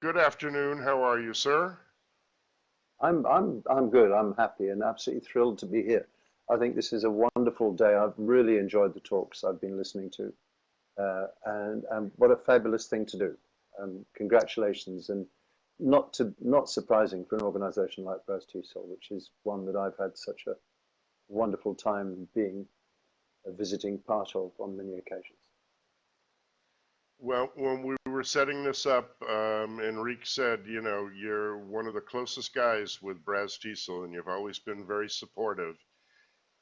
Good afternoon. How are you, sir? I'm good. I'm happy and absolutely thrilled to be here. I think this is a wonderful day. I've really enjoyed the talks I've been listening to, and what a fabulous thing to do. Congratulations, and not surprising for an organisation like BRAZ TESOL, which is one that I've had such a wonderful time being a visiting part of on many occasions. Well, when we were setting this up, Enrique said, you know, you're one of the closest guys with BRAZ TESOL, and you've always been very supportive,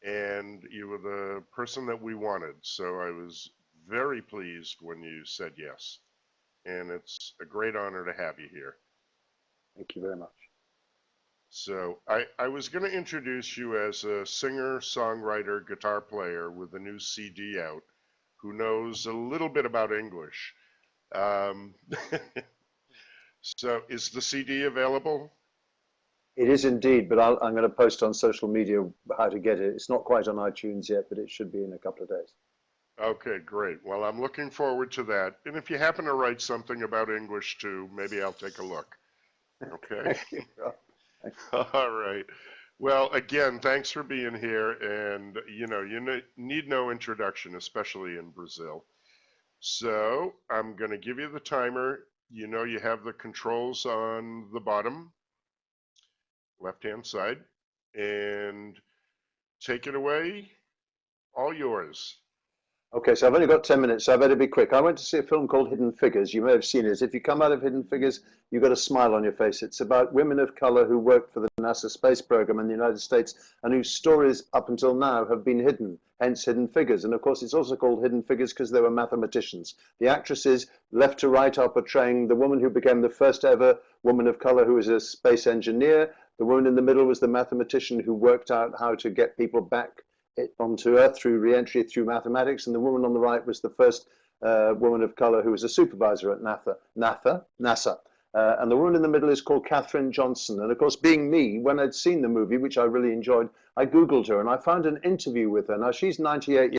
and you were the person that we wanted. So I was very pleased when you said yes, and it's a great honor to have you here. Thank you very much. So I was going to introduce you as a singer, songwriter, guitar player with a new CD out who knows a little bit about English. Um, so is the CD available? It is indeed, but I'm going to post on social media how to get it. It's not quite on iTunes yet, but it should be in a couple of days. Okay, great. Well, I'm looking forward to that. And if you happen to write something about English too, maybe I'll take a look. Okay. Thank you. All right. Well, again, thanks for being here. And, you know, need no introduction, especially in Brazil. So I'm going to give you the timer. You know, you have the controls on the bottom, left-hand side, and take it away. All yours. Okay, so I've only got 10 minutes, so I better be quick. I went to see a film called Hidden Figures. You may have seen it. If you come out of Hidden Figures, you've got a smile on your face. It's about women of color who worked for the NASA space program in the United States and whose stories up until now have been hidden, hence Hidden Figures. And of course, it's also called Hidden Figures because they were mathematicians. The actresses, left to right, are portraying the woman who became the first ever woman of color who was a space engineer. The woman in the middle was the mathematician who worked out how to get people back onto Earth through re-entry through mathematics, and the woman on the right was the first woman of color who was a supervisor at NASA. And the woman in the middle is called Katherine Johnson. And of course, being me, when I'd seen the movie, which I really enjoyed, I Googled her and I found an interview with her. Now, she's 98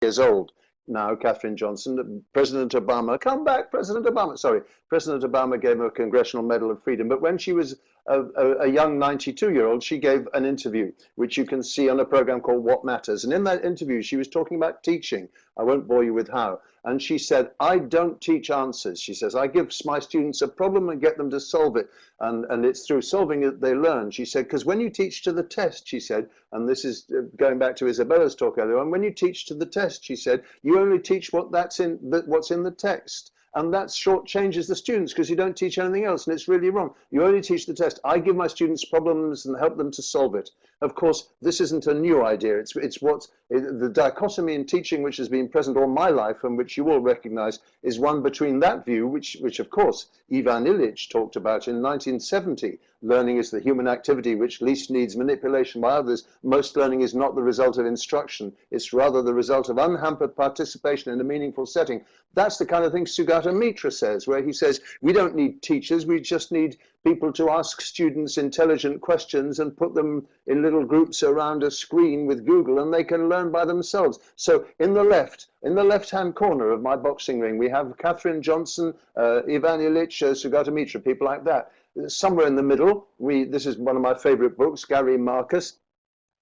years old now, Katherine Johnson. President Obama, come back, President Obama. Sorry, President Obama gave her a Congressional Medal of Freedom. But when she was a young 92-year-old, she gave an interview, which you can see on a program called What Matters. And in that interview, she was talking about teaching. I won't bore you with how. And she said, I don't teach answers. She says, I give my students a problem and get them to solve it. And it's through solving it they learn. She said, because when you teach to the test, she said, and this is going back to Isabella's talk earlier on, when you teach to the test, she said, you only teach what's in the text. And that shortchanges the students because you don't teach anything else, and it's really wrong. You only teach the test. I give my students problems and help them to solve it. Of course, this isn't a new idea. It's the dichotomy in teaching, which has been present all my life, and which you all recognize, is one between that view, which of course Ivan Illich talked about in 1970. Learning is the human activity which least needs manipulation by others. Most learning is not the result of instruction. It's rather the result of unhampered participation in a meaningful setting. That's the kind of thing Sugata Mitra says, where he says, we don't need teachers, we just need people to ask students intelligent questions and put them in little groups around a screen with Google, and they can learn by themselves. So in the left-hand corner of my boxing ring, we have Katherine Johnson, Ivan Illich, Sugata Mitra, people like that. Somewhere in the middle, this is one of my favorite books, Gary Marcus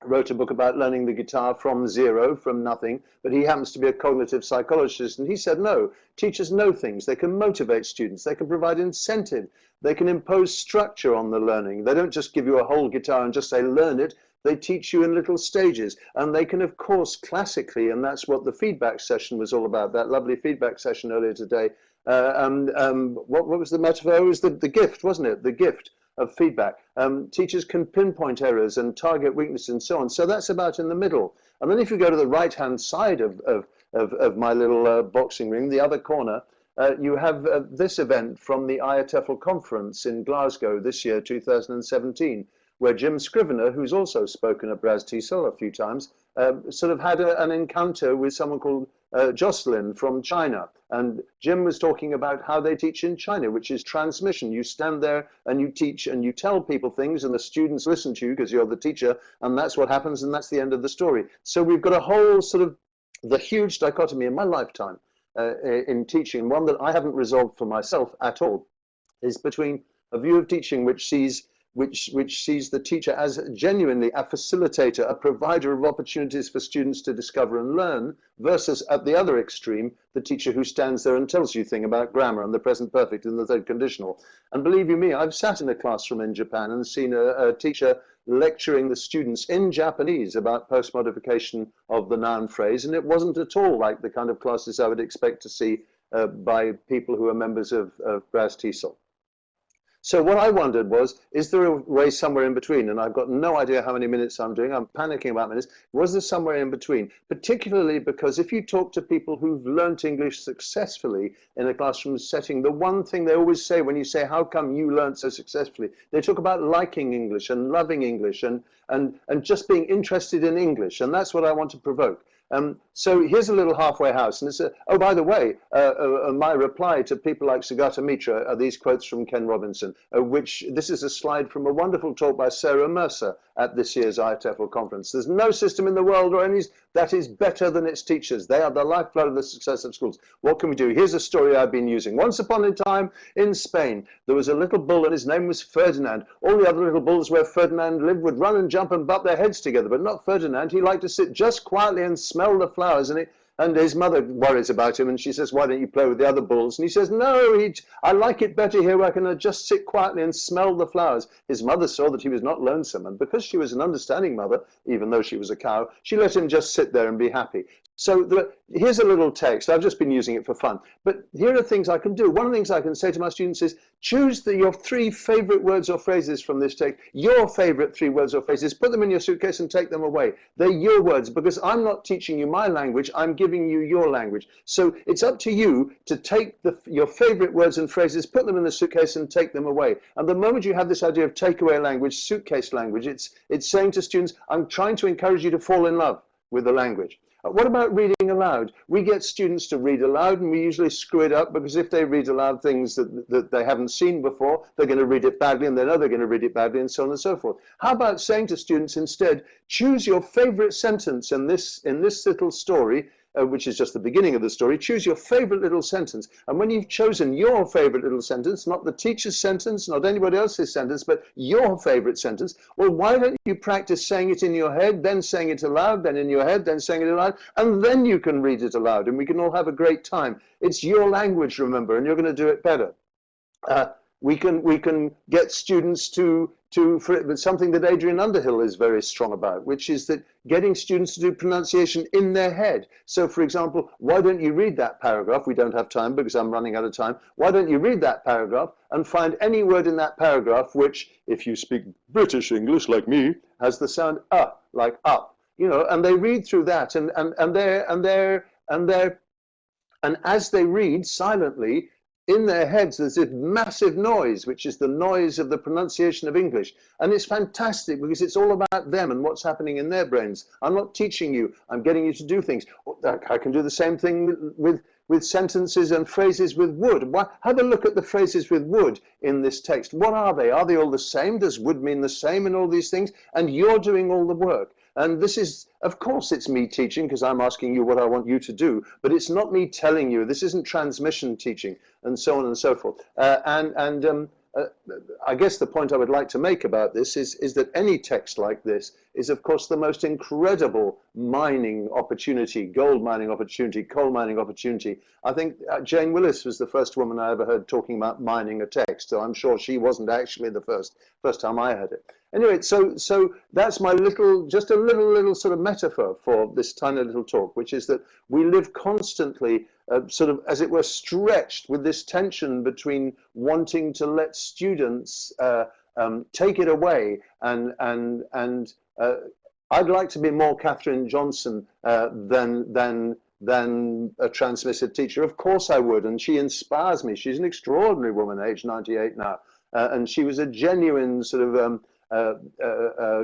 wrote a book about learning the guitar from zero, from nothing, but he happens to be a cognitive psychologist, and he said, no, teachers know things. They can motivate students. They can provide incentive. They can impose structure on the learning. They don't just give you a whole guitar and just say, learn it. They teach you in little stages, and they can, of course, classically, and that's what the feedback session was all about, that lovely feedback session earlier today. What was the metaphor? It was the gift, wasn't it? The gift of feedback. Teachers can pinpoint errors and target weaknesses and so on. So that's about in the middle. And then if you go to the right-hand side of my little boxing ring, the other corner, you have this event from the EFLtalks conference in Glasgow this year, 2017, where Jim Scrivener, who's also spoken at BRAZ TESOL a few times, sort of had an encounter with someone called Jocelyn from China. And Jim was talking about how they teach in China, which is transmission. You stand there and you teach and you tell people things, and the students listen to you because you're the teacher, and that's what happens, and that's the end of the story. So we've got a whole sort of the huge dichotomy in my lifetime in teaching, one that I haven't resolved for myself at all, is between a view of teaching which sees the teacher as genuinely a facilitator, a provider of opportunities for students to discover and learn, versus at the other extreme, the teacher who stands there and tells you things about grammar and the present perfect and the third conditional. And believe you me, I've sat in a classroom in Japan and seen a teacher lecturing the students in Japanese about post-modification of the noun phrase, and it wasn't at all like the kind of classes I would expect to see by people who are members of BRAZ TESOL. So what I wondered was, is there a way somewhere in between? And I've got no idea how many minutes I'm doing. I'm panicking about minutes. Was there somewhere in between? Particularly because if you talk to people who've learnt English successfully in a classroom setting, the one thing they always say when you say, how come you learnt so successfully? They talk about liking English and loving English and just being interested in English. And that's what I want to provoke. So here's a little halfway house, and it's oh, by the way, my reply to people like Sugata Mitra are these quotes from Ken Robinson, which this is a slide from a wonderful talk by Sarah Mercer at this year's EFLtalks conference. There's no system in the world or any that is better than its teachers. They are the lifeblood of the success of schools. What can we do? Here's a story I've been using. Once upon a time in Spain, there was a little bull and his name was Ferdinand. All the other little bulls where Ferdinand lived would run and jump and butt their heads together, but not Ferdinand. He liked to sit just quietly and smell the flowers, and his mother worries about him, and she says, why don't you play with the other bulls? And he says, no, I like it better here where I can just sit quietly and smell the flowers. His mother saw that he was not lonesome, and because she was an understanding mother, even though she was a cow, she let him just sit there and be happy. So here's a little text. I've just been using it for fun. But here are things I can do. One of the things I can say to my students is, choose your 3 favorite words or phrases from this text, your favorite 3 words or phrases, put them in your suitcase and take them away. They're your words, because I'm not teaching you my language, I'm giving you your language. So it's up to you to take your favorite words and phrases, put them in the suitcase and take them away. And the moment you have this idea of takeaway language, suitcase language, it's saying to students, I'm trying to encourage you to fall in love with the language. What about reading aloud? We get students to read aloud, and we usually screw it up, because if they read aloud things that they haven't seen before, they're going to read it badly, and they know they're going to read it badly, and so on and so forth. How about saying to students instead, choose your favorite sentence in this little story, which is just the beginning of the story. Choose your favorite little sentence. And when you've chosen your favorite little sentence, not the teacher's sentence, not anybody else's sentence, but your favorite sentence, well, why don't you practice saying it in your head, then saying it aloud, then in your head, then saying it aloud, and then you can read it aloud, and we can all have a great time. It's your language, remember, and you're going to do it better. We can get students but something that Adrian Underhill is very strong about, which is that getting students to do pronunciation in their head. So, for example, why don't you read that paragraph? We don't have time because I'm running out of time. Why don't you read that paragraph and find any word in that paragraph which, if you speak British English like me, has the sound like up, and they read through that, and as they read silently, in their heads, there's this massive noise, which is the noise of the pronunciation of English. And it's fantastic because it's all about them and what's happening in their brains. I'm not teaching you, I'm getting you to do things. I can do the same thing with sentences and phrases with would. Have a look at the phrases with would in this text. What are they? Are they all the same? Does would mean the same in all these things? And you're doing all the work. And this is, of course, it's me teaching because I'm asking you what I want you to do, but it's not me telling you. This isn't transmission teaching, and so on and so forth. I guess the point I would like to make about this is that any text like this is, of course, the most incredible mining opportunity, gold mining opportunity, coal mining opportunity. I think Jane Willis was the first woman I ever heard talking about mining a text, so I'm sure she wasn't actually the first time I heard it. Anyway, so that's my just a little sort of metaphor for this tiny little talk, which is that we live constantly sort of, as it were, stretched with this tension between wanting to let students take it away, and I'd like to be more Katherine Johnson than a transmissive teacher. Of course I would, and she inspires me. She's an extraordinary woman, age 98 now, and she was a genuine sort of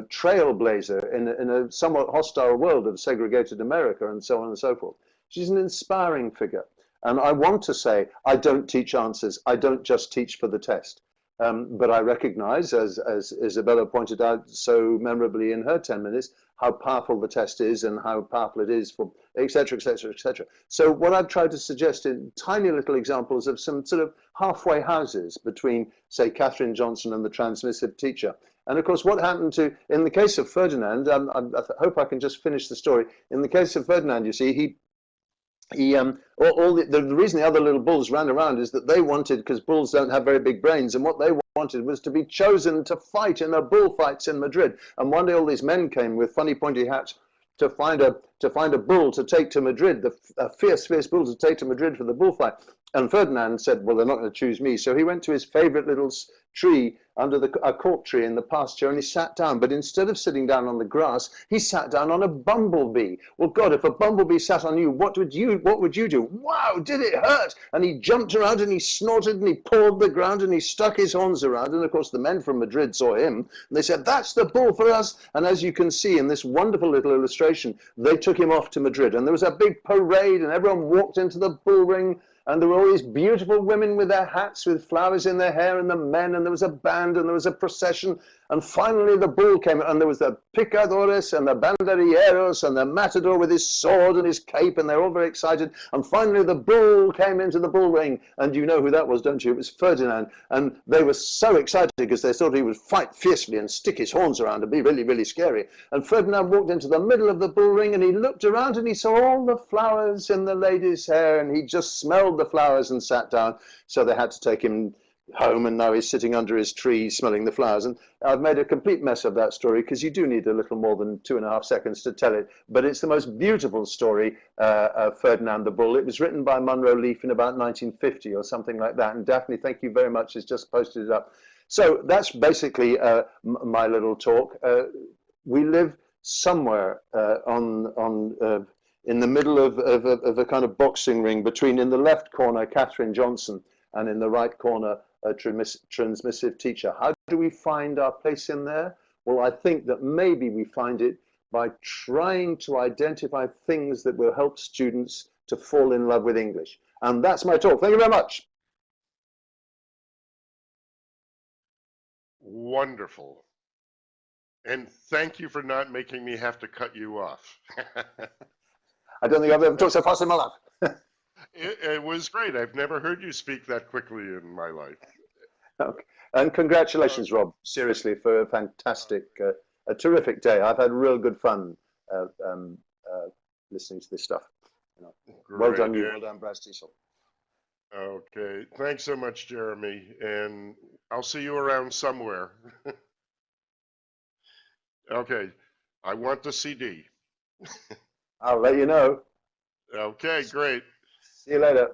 trailblazer in a somewhat hostile world of segregated America, and so on and so forth. She's an inspiring figure. And I want to say, I don't teach answers. I don't just teach for the test. But I recognize, as Isabella pointed out so memorably in her 10 minutes, how powerful the test is and how powerful it is for et cetera, et cetera, et cetera. So what I've tried to suggest in tiny little examples of some sort of halfway houses between, say, Katherine Johnson and the transmissive teacher. And of course, what happened in the case of Ferdinand, I hope I can just finish the story. In the case of Ferdinand, you see, the reason the other little bulls ran around is that they wanted, because bulls don't have very big brains, and what they wanted was to be chosen to fight in the bullfights in Madrid. And one day all these men came with funny pointy hats to find a bull to take to Madrid, a fierce bull to take to Madrid for the bullfight. And Ferdinand said, well, they're not going to choose me. So he went to his favorite little tree under a cork tree in the pasture, and he sat down. But instead of sitting down on the grass, he sat down on a bumblebee. Well, God, if a bumblebee sat on you, what would you do? Wow, did it hurt? And he jumped around and he snorted and he pawed the ground and he stuck his horns around. And of course, the men from Madrid saw him and they said, that's the bull for us. And as you can see in this wonderful little illustration, they took him off to Madrid. And there was a big parade and everyone walked into the bull ring. And there were all these beautiful women with their hats, with flowers in their hair, and the men, and there was a band, and there was a procession. And finally the bull came, and there was the picadores, and the banderilleros, and the matador with his sword and his cape, and they're all very excited. And finally the bull came into the bull ring, and you know who that was, don't you? It was Ferdinand. And they were so excited because they thought he would fight fiercely and stick his horns around and be really, really scary. And Ferdinand walked into the middle of the bull ring, and he looked around, and he saw all the flowers in the lady's hair, and he just smelled the flowers and sat down. So they had to take him home, and now he's sitting under his tree smelling the flowers. And I've made a complete mess of that story because you do need a little more than 2.5 seconds to tell it, but it's the most beautiful story of Ferdinand the Bull. It was written by Munro Leaf in about 1950 or something like that, and Daphne, thank you very much, has just posted it up. So that's basically my little talk. We live somewhere in the middle of a kind of boxing ring between, in the left corner, Katherine Johnson, and in the right corner, a transmissive teacher. How do we find our place in there? Well, I think that maybe we find it by trying to identify things that will help students to fall in love with English. And that's my talk. Thank you very much. Wonderful. And thank you for not making me have to cut you off. I don't think I've ever talked so fast in my life. It was great. I've never heard you speak that quickly in my life. Okay. And congratulations, Rob, seriously, for a fantastic, a terrific day. I've had real good fun listening to this stuff. You know. Well done, you. Well done, BRAZ TESOL. Okay. Thanks so much, Jeremy. And I'll see you around somewhere. Okay. I want the CD. I'll let you know. Okay, great. See you later.